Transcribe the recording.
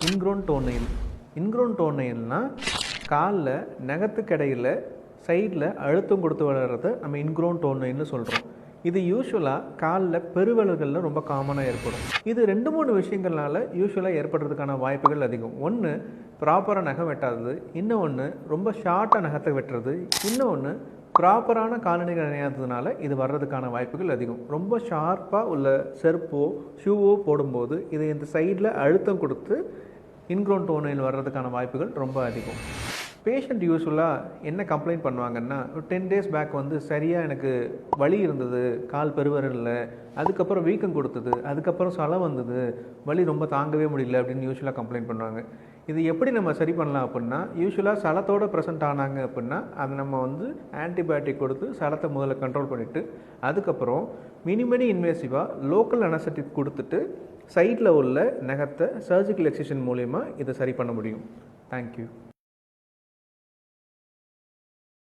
Ingrown டோநெயில். Ingrown டோநெயில்னால் காலில் நகத்துக்கு இடையில் சைடில் அழுத்தம் கொடுத்து வளர்கிறத நம்ம இன்க்ரோன் டோநெயில்னு சொல்கிறோம். இது யூஸ்வலாக காலில் பெருவிரல்களில் ரொம்ப காமனாக ஏற்படும். இது 2-3 விஷயங்கள்னால யூஸ்வலாக ஏற்படுறதுக்கான வாய்ப்புகள் அதிகம். ஒன்று, ப்ராப்பராக நகம் வெட்டாதது. இன்னொன்று, ரொம்ப ஷார்ட்டாக நகத்தை வெட்டுறது. இன்னொன்று, ப்ராப்பரான காலணிகள் அணியாததுனால இது வர்றதுக்கான வாய்ப்புகள் அதிகம். ரொம்ப ஷார்ப்பாக உள்ள செருப்போ ஷூவோ போடும்போது இது இந்த சைடில் அழுத்தம் கொடுத்து இன்க்ரோன் டோநெயில் வர்றதுக்கான வாய்ப்புகள் ரொம்ப அதிகம். பேஷண்ட் யூஸ்வலாக என்ன கம்ப்ளைண்ட் பண்ணுவாங்கன்னா, 10 days பேக் சரியாக எனக்கு வலி இருந்தது கால் பெருவிரலில், அதுக்கப்புறம் வீக்கம் கொடுத்தது, அதுக்கப்புறம் சளம் வந்தது, வலி ரொம்ப தாங்கவே முடியல அப்படின்னு யூஸ்வலாக கம்ப்ளைண்ட் பண்ணுவாங்க. இது எப்படி நம்ம சரி பண்ணலாம் அப்படின்னா, யூஸ்வலாக சளத்தோடு ப்ரெசென்ட் ஆனாங்க அப்படின்னா அதை நம்ம ஆன்டிபயோட்டிக் கொடுத்து சளத்தை முதல்ல கண்ட்ரோல் பண்ணிவிட்டு, அதுக்கப்புறம் மினிமலி இன்வேசிவாக லோக்கல் அனஸ்தெட்டிக் கொடுத்துட்டு சைடில் உள்ள நகத்தை சர்ஜிக்கல் எக்ஸிஷன் மூலயமா இதை சரி பண்ண முடியும். தேங்க்யூ.